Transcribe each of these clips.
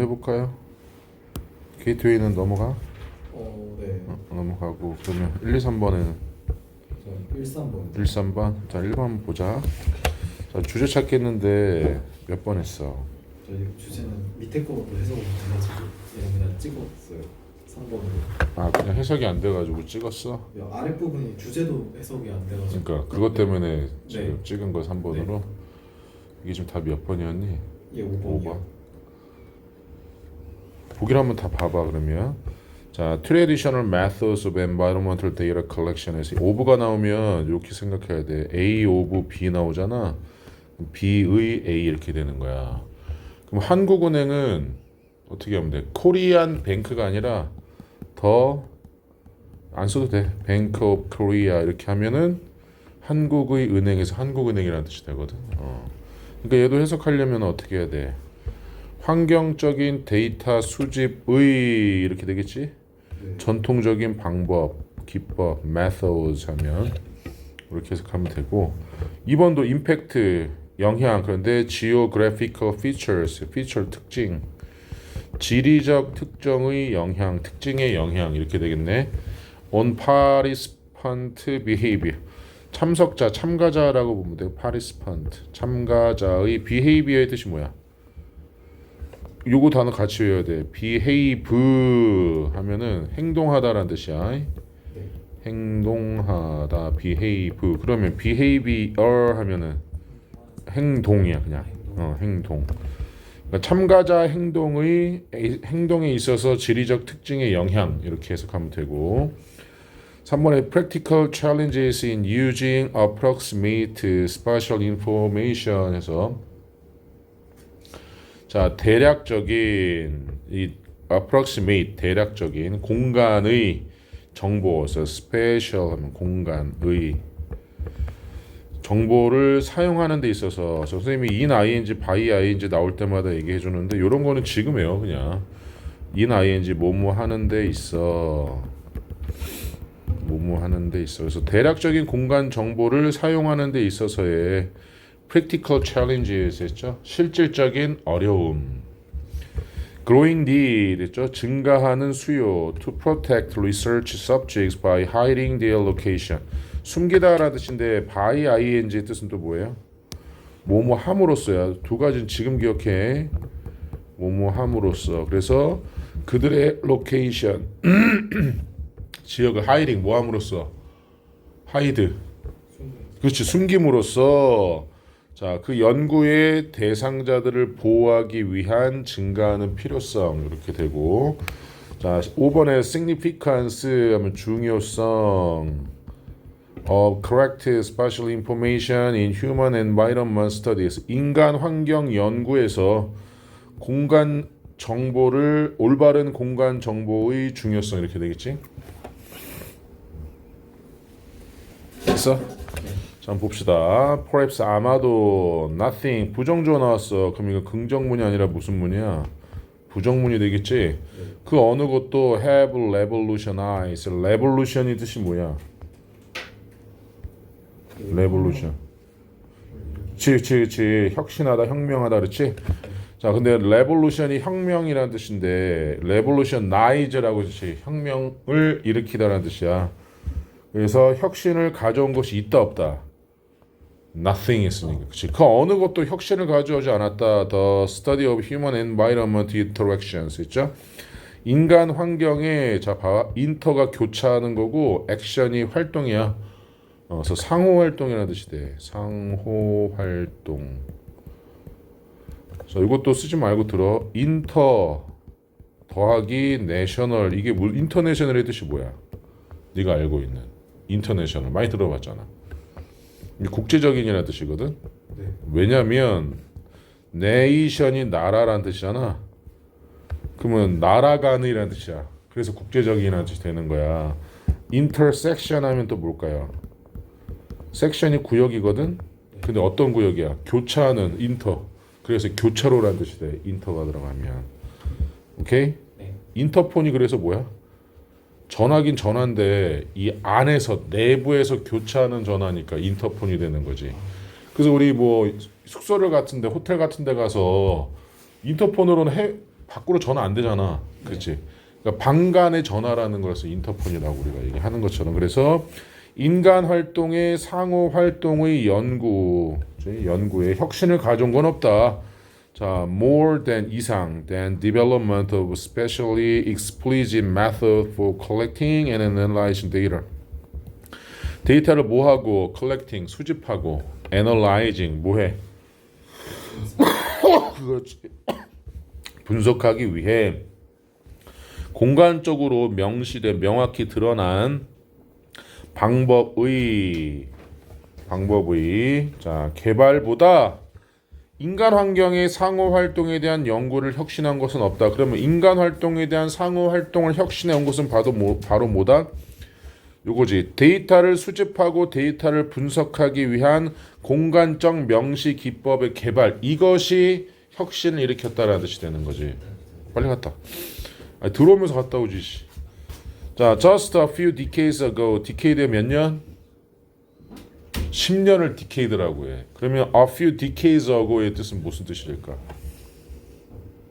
해볼까요? 게이트웨이는 넘어가? 네. 넘어가고 그러면 1, 2, 3번에는 저 13번. 1, 3번 자 1번 한번 보자. 자 주제 찾겠는데 몇 번 했어? 저희 주제는 밑에 거로 해석을 못해가지고 그냥 찍었어요. 3번으로. 아 그냥 해석이 안 돼가지고 찍었어? 아랫부분이 주제도 해석이 안 돼가지고. 그러니까 그것 때문에 네. 지금 찍은 거 3번으로. 이게 지금 다 몇 번이었니? 예, 5번이요. 5번. 보기를 한번 다 봐봐 그러면. 자, traditional methods of environmental data collection에서 ove가 나오면 이렇게 생각해야 돼. A of B 나오잖아. B의 A 이렇게 되는 거야. 그럼 한국은행은 어떻게 하면 돼? 코리안 뱅크가 아니라 더 안 써도 돼. Bank of Korea 이렇게 하면은 한국의 은행에서 한국은행이라는 뜻이 되거든. 그러니까 얘도 해석하려면 어떻게 해야 돼? 환경적인 데이터 수집의 이렇게 되겠지? 네. 전통적인 방법, 기법, methods 하면 이렇게 해석하면 되고 2번도 impact, 영향 그런데 geographical features, feature 특징 지리적 특정의 영향, 특징의 영향 이렇게 되겠네. on participant behavior 참석자, 참가자라고 보면 돼요. participant, 참가자의 behavior의 뜻이 뭐야? 요거 단어 같이 외워야 돼. behave 하면은 행동하다라는 뜻이야. 네. 행동하다, behave. 그러면 behavior 하면은 행동이야, 그냥. 행동. 그러니까 참가자 행동에 있어서 지리적 특징의 영향 이렇게 해석하면 되고. 3번에 practical challenges in using approximate spatial information 해서 자, 대략적인 이 approximate 대략적인 공간의 정보에서 spatial 하면 공간의 정보를 사용하는 데 있어서 선생님이 in ing, by ing 나올 때마다 얘기해 주는데 이런 거는 지금 해요. 그냥 in ing 뭐뭐 하는 데 있어. 뭐뭐 하는 데 있어. 그래서 대략적인 공간 정보를 사용하는 데 있어서의 practical challenges 했죠. 실질적인 어려움. growing need 했죠. 증가하는 수요. to protect research subjects by hiding their location. 숨기다라는 뜻인데 by ing의 뜻은 또 뭐예요? 뭐뭐 함으로써야. 두 가지는 지금 기억해. 뭐뭐 함으로써. 그래서 그들의 location 지역을 hiding 뭐 함으로써? hide. 그렇지. 숨김으로써 자, 그 연구의 대상자들을 보호하기 위한 증가하는 필요성 이렇게 되고 자, 5번에 significance 하면 중요성 of correct spatial information in human environment studies 인간 환경 연구에서 공간 정보를 올바른 공간 정보의 중요성 이렇게 되겠지? 됐어? 자, 한번 봅시다. Perhaps 아마도 nothing 부정조어 나왔어. 그럼 이거 긍정문이 아니라 무슨 문이야? 부정문이 되겠지? 그 어느 것도 have revolutionized. revolution이 뜻이 뭐야? revolution. 그치. 혁신하다, 혁명하다 그렇지? 자, 근데 revolution이 혁명이라는 뜻인데 revolutionize라고 뜻이 혁명을 일으키다라는 뜻이야. 그래서 혁신을 가져온 것이 있다 없다. Nothing 했으니까. 그치? 그 어느 것도 혁신을 가져오지 않았다. The study of human environment interactions 있죠? 인간 환경에 자 봐. 인터가 교차하는 거고 액션이 활동이야. 그래서 상호 활동이라는 뜻이 돼. 상호 활동. 자, 이것도 쓰지 말고 들어. 인터 더하기 내셔널 이게 인터내셔널의 뜻이 뭐야? 네가 알고 있는 인터내셔널 많이 들어봤잖아. 이게 국제적인이라는 뜻이거든. 네. 왜냐면 네이션이 나라라는 뜻이잖아. 그러면 나라 간이라는 뜻이야. 그래서 국제적인이라는 뜻이 되는 거야. 인터섹션 하면 또 뭘까요? 섹션이 구역이거든. 근데 어떤 구역이야? 교차하는 인터. 그래서 교차로라는 뜻이 돼. 인터가 들어가면. 오케이? 네. 인터폰이 그래서 뭐야? 전화긴 전화인데 이 안에서 내부에서 교차하는 전화니까 인터폰이 되는 거지. 그래서 우리 뭐 숙소를 같은데 호텔 같은데 가서 인터폰으로는 밖으로 전화 안 되잖아. 그렇지? 그러니까 방간의 전화라는 것을 인터폰이라고 우리가 얘기하는 것처럼 그래서 인간 활동의 상호 활동의 연구에 혁신을 가져온 건 없다. 자, more than 이상 than development of specially explicit method for collecting and analyzing data. 데이터를 뭐하고 collecting 수집하고 analyzing 뭐해? 그렇지. 분석하기 위해 공간적으로 명시돼 명확히 드러난 방법의 자 개발보다 인간 환경의 상호 활동에 대한 연구를 혁신한 것은 없다. 그러면 인간 활동에 대한 상호 활동을 혁신해 온 것은 바로 뭐다? 요거지. 데이터를 수집하고 데이터를 분석하기 위한 공간적 명시 기법의 개발. 이것이 혁신을 일으켰다라는 뜻이 되는 거지. 빨리 갔다. 아니, 들어오면서 갔다 오지. 자, just a few decades ago. 디케이드에 몇 년? 10년을 디케이드라고 해. 그러면 a few decades ago의 뜻은 무슨 뜻일까?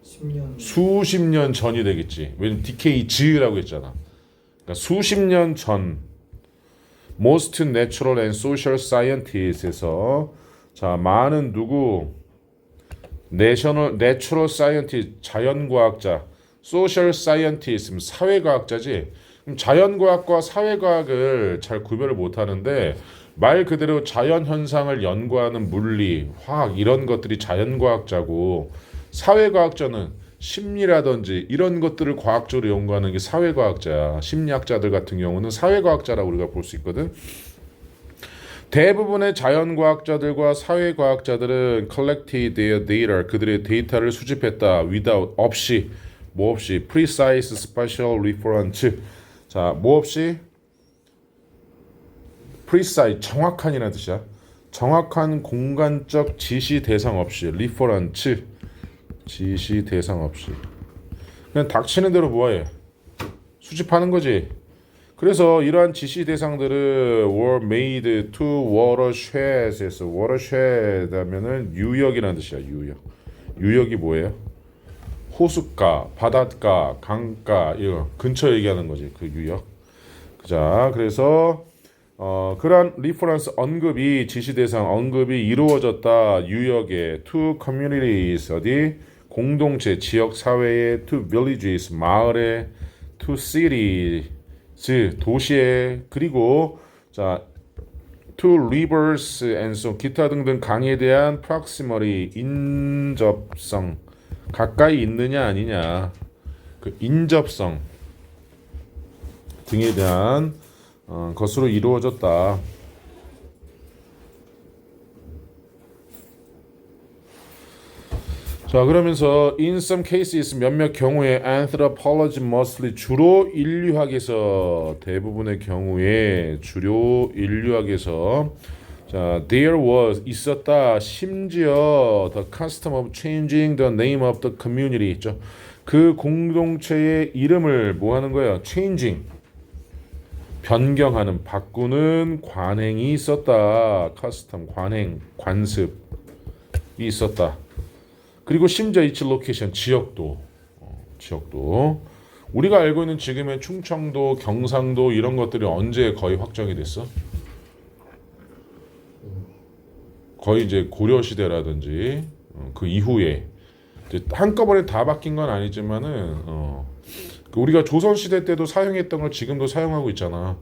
10년 수십 년 전이 되겠지. 왜냐면 decades라고 했잖아. 그러니까 수십 년 전 most natural and social scientis에서 자 많은 누구 natural scientist 자연과학자 social scientist 사회과학자지. 그럼 자연과학과 사회과학을 잘 구별을 못하는데 말 그대로 자연 현상을 연구하는 물리, 화학 이런 것들이 자연과학자고 사회과학자는 심리라든지 이런 것들을 과학적으로 연구하는 게 사회과학자야. 심리학자들 같은 경우는 사회과학자라고 우리가 볼 수 있거든. 대부분의 자연과학자들과 사회과학자들은 collected their data 그들의 데이터를 수집했다. without 없이 뭐 없이 precise spatial reference 자 뭐 없이 precise 정확한이라는 뜻이야. 정확한 공간적 지시 대상 없이 reference 지시 대상 없이 그냥 닥치는 대로 뭐해 수집하는 거지. 그래서 이러한 지시 대상들을 were made to watershed에서 watershed 하면은 유역이라는 뜻이야. 유역이 뭐예요? 호숫가, 바닷가, 강가 이거 근처 얘기하는 거지. 그 유역. 자, 그래서 그러한 리퍼런스 언급이 지시 대상 언급이 이루어졌다. 유역에 to communities 어디 공동체 지역 사회에 to villages 마을에 to cities 도시에 그리고 자 to rivers and so 기타 등등 강에 대한 proximity 인접성 가까이 있느냐 아니냐 그 인접성 등에 대한 것으로 이루어졌다. 자 그러면서 in some cases 몇몇 경우에 anthropology mostly 주로 인류학에서 대부분의 경우에 주로 인류학에서 자 there was 있었다 심지어 the custom of changing the name of the community 있죠. 그 공동체의 이름을 뭐 하는 거야? changing 변경하는 바꾸는 관행이 있었다. custom 관행 관습이 있었다. 그리고 심지어 its location 지역도 우리가 알고 있는 지금의 충청도, 경상도 이런 것들이 언제 거의 확정이 됐어? 거의 이제 고려 시대라든지 그 이후에 이제 한꺼번에 다 바뀐 건 아니지만은 우리가 조선 시대 때도 사용했던 걸 지금도 사용하고 있잖아.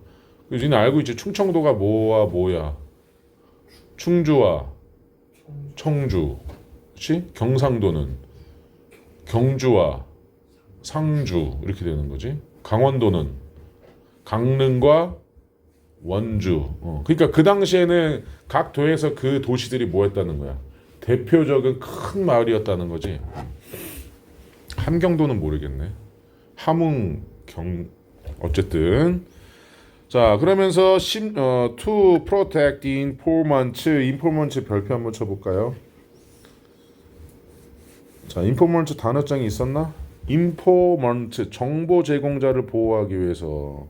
우리는 알고 있지. 충청도가 뭐와 뭐야? 충주와 청주. 그렇지? 경상도는 경주와 상주 이렇게 되는 거지. 강원도는 강릉과 원주. 그러니까 그 당시에는 각 도에서 그 도시들이 뭐였다는 거야. 대표적인 큰 마을이었다는 거지. 함경도는 모르겠네. 함흥 어쨌든 자 그러면서 to protect the informant 별표 한번 쳐볼까요? 자 informant 단어장이 있었나? informant 정보 제공자를 보호하기 위해서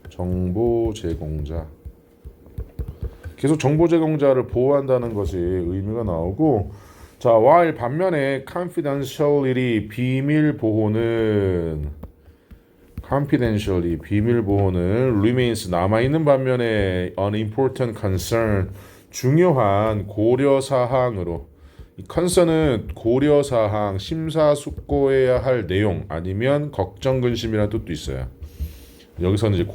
정보 제공자 계속 정보 제공자를 보호한다는 것이 의미가 나오고 자, while 반면에 confidentiality 비밀 보호는 remains 남아 있는 반면에 an important concern 중요한 고려 사항으로 이 concern은 고려 사항 심사숙고해야 할 내용 아니면 걱정 근심이라는 뜻도 있어요. 여기서는 이제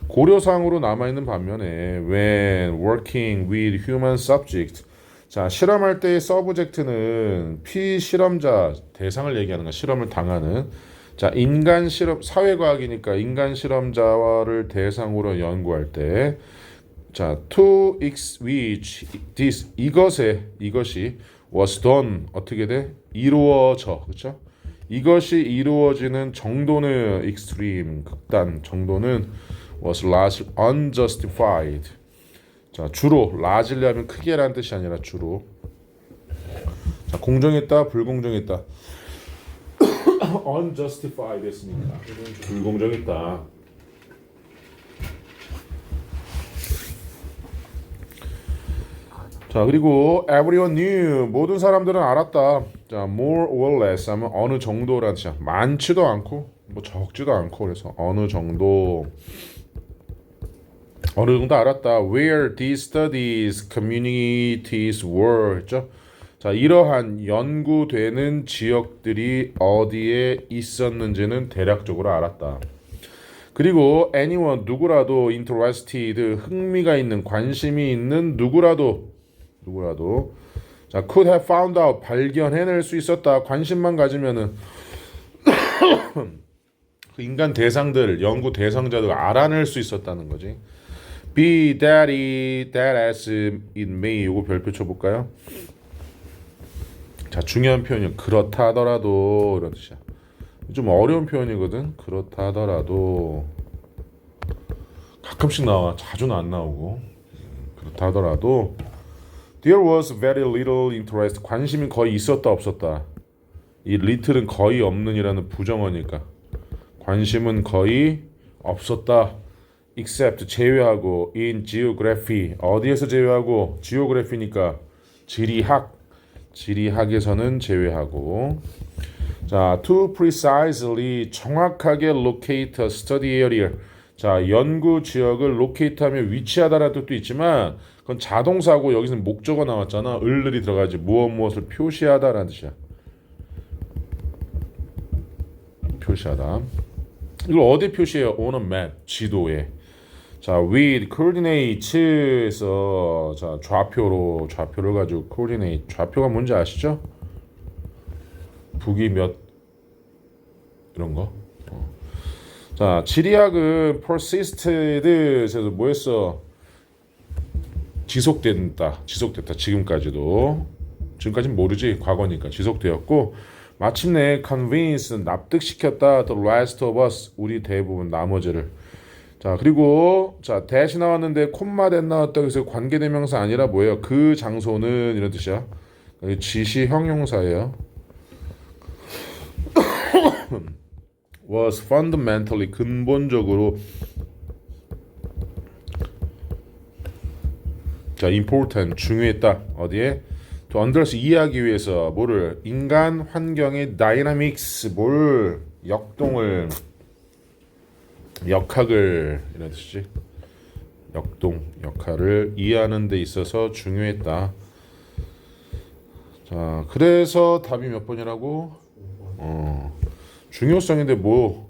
고려사항으로 남아있는 반면에 when working with human subject 자 실험할 때의 서브젝트는 피실험자 대상을 얘기하는 거야. 실험을 당하는 자 인간 실험 사회과학이니까 인간 실험자를 대상으로 연구할 때 자 to which this 이것이 was done 어떻게 돼? 이루어져 그렇죠? 이것이 이루어지는 정도는 extreme 극단 정도는 was largely unjustified. 자 주로 largely 하면 크게라는 뜻이 아니라 주로. 자 공정했다 불공정했다. unjustified 했으니까 불공정했다. 자 그리고 everyone knew 모든 사람들은 알았다. 자 more or less 하면 어느 정도라는 뜻이야. 많지도 않고 뭐 적지도 않고 그래서 어느 정도 알았다. Where these studies communities were 했죠. 자 이러한 연구되는 지역들이 어디에 있었는지는 대략적으로 알았다. 그리고 anyone 누구라도 interested 흥미가 있는 관심이 있는 누구라도 자 could have found out 발견해낼 수 있었다. 관심만 가지면은 그 인간 대상들 연구 대상자들 알아낼 수 있었다는 거지. be that as it may 이거 별표 쳐볼까요? 자 중요한 표현이 그렇다 하더라도 이런 뜻이야. 좀 어려운 표현이거든. 그렇다 하더라도 가끔씩 나와. 자주는 안 나오고. 그렇다 하더라도 there was very little interest. 관심이 거의 있었다 없었다. 이 little은 거의 없는이라는 부정어니까 관심은 거의 없었다. except 제외하고 in geography 어디에서 제외하고 geography니까 지리학에서는 제외하고 자 to precisely 정확하게 locate a study area 자 연구 지역을 locate하면 위치하다라는 뜻도 있지만 그건 자동사고 여기서는 목적어 나왔잖아. 을들이 들어가지 무엇을 표시하다라는 뜻이야. 표시하다. 이걸 어디 표시해요? on a map 지도에. 자 with coordinates에서 자 좌표를 가지고 coordinate 좌표가 뭔지 아시죠? 북이 몇 이런 거. 자 지리학은 persisted에서 뭐했어? 지속됐다. 지금까지는 모르지 과거니까 지속되었고 마침내 convince 납득시켰다. The rest of us 우리 대부분 나머지를. 자 그리고 자 대시 나왔는데 콤마 된 나왔다. 그래서 관계대명사 아니라 뭐예요? 그 장소는 이런 뜻이야. 지시 형용사예요. was fundamentally 근본적으로 자 important 중요했다. 어디에? to understand 이해하기 위해서 뭐를 인간 환경의 dynamics 역학을 이런 뜻이지. 역할을 이해하는 데 있어서 중요했다. 자 그래서 답이 몇 번이라고? 중요성인데 뭐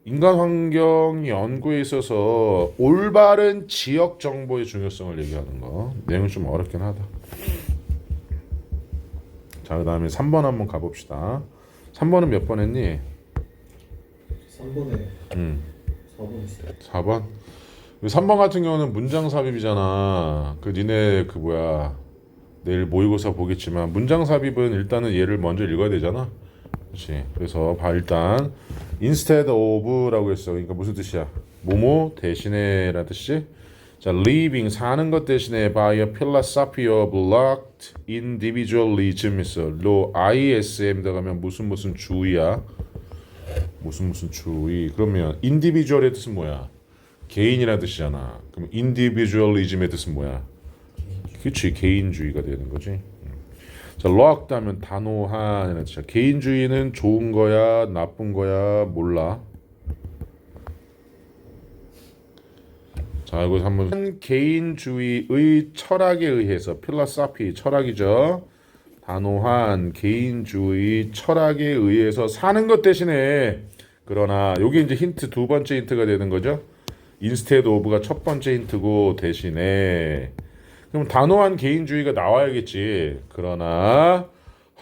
인간 환경 연구에 있어서 올바른 지역 정보의 중요성을 얘기하는 거. 내용이 좀 어렵긴 하다. 자, 그다음에 3번 한번 가봅시다. 3번은 몇 번 했니? 3번에 4번 있어요. 4번? 3번 같은 경우는 문장 삽입이잖아. 그 니네 그 뭐야 내일 모의고사 보겠지만 문장 삽입은 일단은 얘를 먼저 읽어야 되잖아. 그렇지. 그래서 일단 instead of라고 했어. 그러니까 무슨 뜻이야? 뭐뭐 대신에라는 뜻이지. 자, living 사는 것 대신에 by a philosophy of locked individualism 있어. 로 ISM 들어가면 무슨 주의야? 무슨 주의. 그러면 individual의 뜻은 뭐야? 개인이라는 뜻이잖아. 그럼 individualism의 뜻은 뭐야? 그렇지. 개인주의가 되는 거지. 자, locked 하면 단호한. 자, 개인주의는 좋은 거야, 나쁜 거야, 몰라. 자, 이거 한번 개인주의의 철학에 의해서 필로소피 철학이죠. 단호한 개인주의 철학에 의해서 사는 것 대신에 그러나 여기 이제 힌트 두 번째 힌트가 되는 거죠. instead of가 첫 번째 힌트고 대신에 그럼 단호한 개인주의가 나와야겠지. 그러나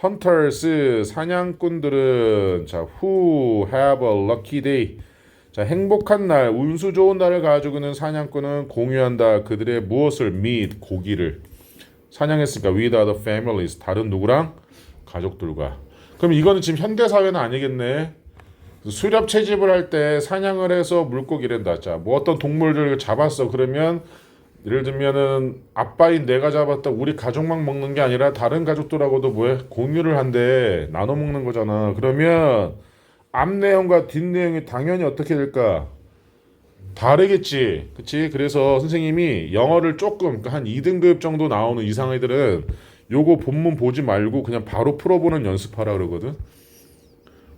hunters 사냥꾼들은 자 who have a lucky day 자 행복한 날 운수 좋은 날을 가지고 있는 사냥꾼은 공유한다. 그들의 무엇을 meat 고기를 사냥했으니까 with other families 다른 누구랑 가족들과. 그럼 이거는 지금 현대 사회는 아니겠네. 수렵 채집을 할 때 사냥을 해서 물고기랜다. 자, 뭐 어떤 동물들을 잡았어. 그러면 예를 들면은 아빠인 내가 잡았다. 우리 가족만 먹는 게 아니라 다른 가족들하고도 뭐해? 공유를 한대. 나눠 먹는 거잖아. 그러면 앞 내용과 뒷 내용이 당연히 어떻게 될까? 다르겠지. 그치? 그래서 선생님이 영어를 조금 한 2등급 정도 나오는 이상 애들은 요거 본문 보지 말고 그냥 바로 풀어보는 연습하라 그러거든.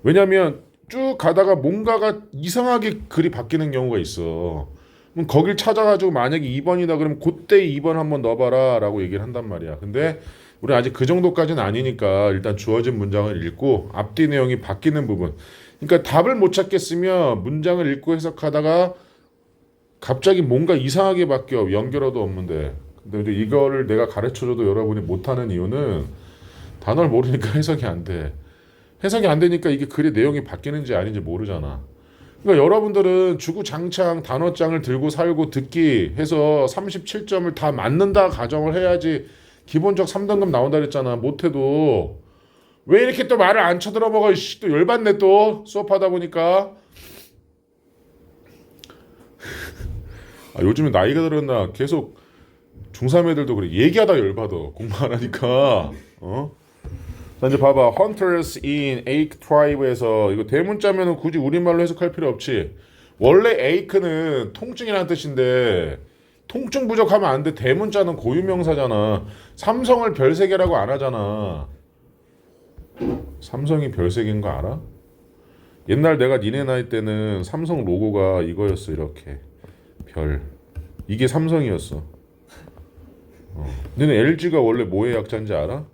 왜냐면 쭉 가다가 뭔가가 이상하게 글이 바뀌는 경우가 있어. 그럼 거길 찾아가지고 만약에 2번이다 그러면 그때 2번 한번 넣어봐라 라고 얘기를 한단 말이야. 근데 우리 아직 그 정도까지는 아니니까 일단 주어진 문장을 읽고 앞뒤 내용이 바뀌는 부분. 그러니까 답을 못 찾겠으면 문장을 읽고 해석하다가 갑자기 뭔가 이상하게 바뀌어. 연결어도 없는데. 근데 이거를 내가 가르쳐줘도 여러분이 못하는 이유는 단어를 모르니까 해석이 안 돼. 해석이 안 되니까 이게 글의 내용이 바뀌는지 아닌지 모르잖아. 그러니까 여러분들은 주구장창 단어장을 들고 살고 듣기 해서 37점을 다 맞는다 가정을 해야지 기본적 3등급 나온다 그랬잖아. 못해도 왜 이렇게 또 말을 안 쳐들어먹어. 또 열받네 또 수업하다 보니까. 아, 요즘에 나이가 들었나 계속 중3 애들도 그래. 얘기하다 열받아. 공부 안 하니까. 자, 이제 봐봐. Hunters in Ache Tribe에서 이거 대문자면은 굳이 우리말로 해석할 필요 없지. 원래 Ache는 통증이라는 뜻인데 통증 부족하면 안 돼. 대문자는 고유명사잖아. 삼성을 별세개라고 안 하잖아. 삼성이 별세개인 거 알아? 옛날 내가 니네 나이 때는 삼성 로고가 이거였어. 이렇게 별. 이게 삼성이었어. 너는 LG가 원래 뭐의 약자인지 알아?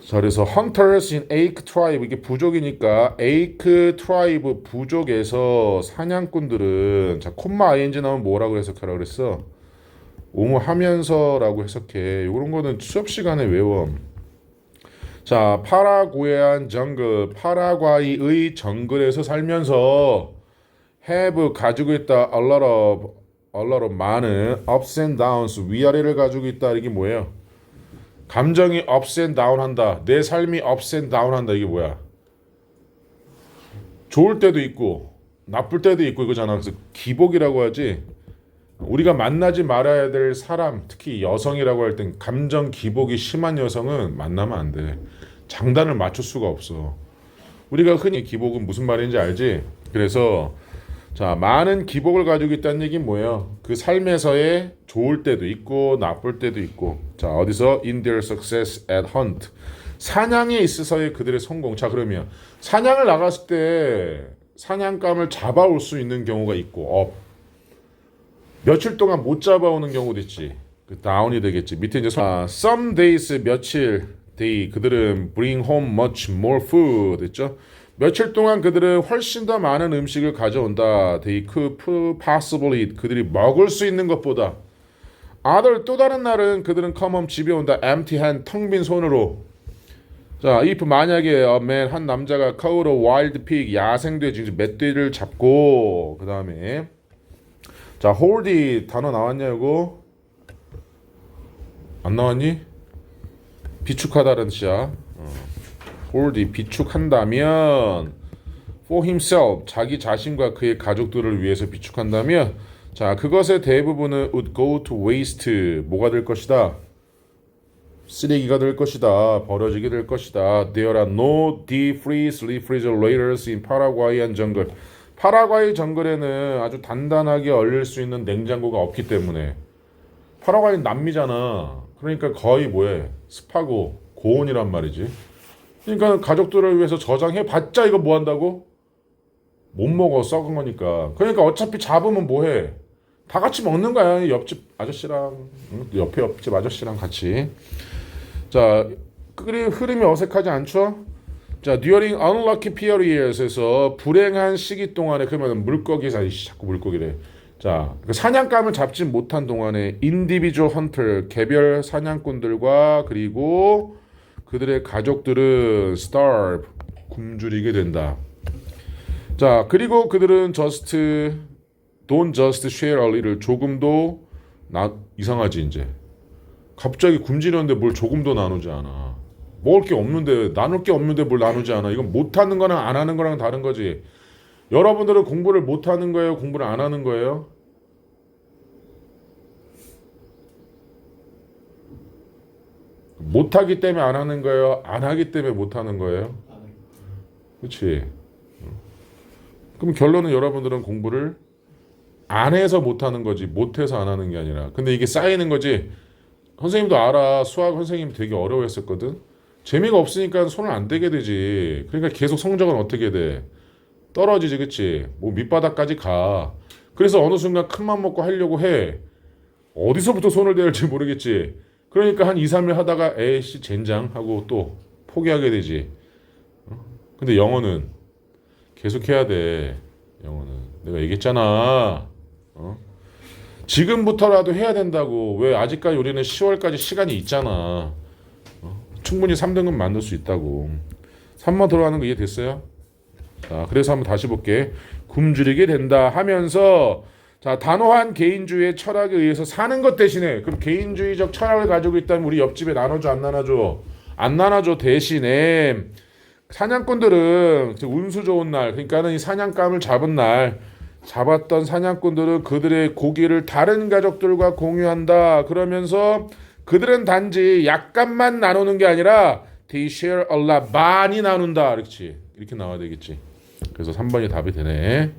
자, 그래서 Hunters in Ache Tribe 이게 부족이니까 Ache Tribe 부족에서 사냥꾼들은 자 콤마 ing 나오면 뭐라고 해석하라고 그랬어? 옹호하면서라고 해석해. 이런 거는 수업 시간에 외워. 자, 파라구에안 정글 파라과이의 정글에서 살면서 have 가지고 있다 a lot of 많은 ups and downs 위아래를 가지고 있다. 이게 뭐예요? 감정이 ups and down 한다. 내 삶이 ups and down 한다. 이게 뭐야? 좋을 때도 있고 나쁠 때도 있고 이거잖아. 그래서 기복이라고 하지. 우리가 만나지 말아야 될 사람, 특히 여성이라고 할 땐 감정 기복이 심한 여성은 만나면 안 돼. 장단을 맞출 수가 없어. 우리가 흔히 기복은 무슨 말인지 알지? 그래서 자, 많은 기복을 가지고 있다는 얘기는 뭐예요? 그 삶에서의 좋을 때도 있고 나쁠 때도 있고. 자, 어디서? In their success at hunt. 사냥에 있어서의 그들의 성공. 자, 그러면 사냥을 나갔을 때 사냥감을 잡아올 수 있는 경우가 있고 며칠 동안 못 잡아오는 경우도 있지. 그 다운이 되겠지. 밑에 이제 some days 며칠 day 그들은 bring home much more food 있죠. 며칠 동안 그들은 훨씬 더 많은 음식을 가져온다. They could possibly eat. 그들이 먹을 수 있는 것보다. other 또 다른 날은 그들은 come home 집에 온다. empty hand 텅 빈 손으로. 자, if 만약에 a man 한 남자가 caught a wild pig 야생돼지 멧돼지를 잡고 그 다음에 자, hold 단어 나왔냐 이거? 안 나왔니? 비축하다는 뜻이야. hold 비축한다면 for himself 자기 자신과 그의 가족들을 위해서 비축한다면 자, 그것의 대부분은 would go to waste 뭐가 될 것이다? 쓰레기가 될 것이다. 버려지게 될 것이다. There are no deep freeze refrigerators in Paraguayan jungle. 파라과이 정글에는 아주 단단하게 얼릴 수 있는 냉장고가 없기 때문에 파라과이는 남미잖아. 그러니까 거의 뭐해? 습하고 고온이란 말이지. 그러니까 가족들을 위해서 저장해봤자 이거 뭐 한다고? 못 먹어, 썩은 거니까. 그러니까 어차피 잡으면 뭐해? 다 같이 먹는 거야. 옆집 아저씨랑 옆에 옆집 아저씨랑 같이. 자, 흐름이 어색하지 않죠? 자, during unlucky periods에서 불행한 시기 동안에 그러면 자꾸 물고기래. 자, 그 사냥감을 잡지 못한 동안에 individual hunter 개별 사냥꾼들과 그리고 그들의 가족들은 starve 굶주리게 된다. 자, 그리고 그들은 don't just share a little 조금도 이상하지 이제. 갑자기 굶주렸는데 뭘 조금도 나누지 않아. 먹을 게 없는데 나눌 게 없는데 뭘 나누지 않아. 이건 못하는 거랑 안 하는 거랑 다른 거지. 여러분들은 공부를 못하는 거예요? 공부를 안 하는 거예요? 못하기 때문에 안 하는 거예요? 안 하기 때문에 못하는 거예요? 그렇지. 그럼 결론은 여러분들은 공부를 안 해서 못하는 거지 못해서 안 하는 게 아니라. 근데 이게 쌓이는 거지. 선생님도 알아. 수학 선생님이 되게 어려워했었거든. 재미가 없으니까 손을 안 대게 되지. 그러니까 계속 성적은 어떻게 돼? 떨어지지, 그치? 뭐 밑바닥까지 가. 그래서 어느 순간 큰맘 먹고 하려고 해. 어디서부터 손을 대야 할지 모르겠지. 그러니까 한 2, 3일 하다가 에이씨 젠장 하고 또 포기하게 되지. 근데 영어는 계속 해야 돼. 영어는 내가 얘기했잖아. 지금부터라도 해야 된다고. 왜 아직까지 우리는 10월까지 시간이 있잖아. 충분히 3등급 만들 수 있다고. 3번 들어가는 거 이해됐어요? 자, 그래서 한번 다시 볼게. 굶주리게 된다 하면서 자, 단호한 개인주의의 철학에 의해서 사는 것 대신에 그럼 개인주의적 철학을 가지고 있다면 우리 옆집에 나눠줘 안 나눠줘? 안 나눠줘. 대신에 사냥꾼들은 운수 좋은 날 그러니까는 이 사냥감을 잡았던 사냥꾼들은 그들의 고기를 다른 가족들과 공유한다. 그러면서 그들은 단지 약간만 나누는 게 아니라 they share a lot 많이 나눈다. 그렇지. 이렇게 나와야 되겠지. 그래서 3번이 답이 되네.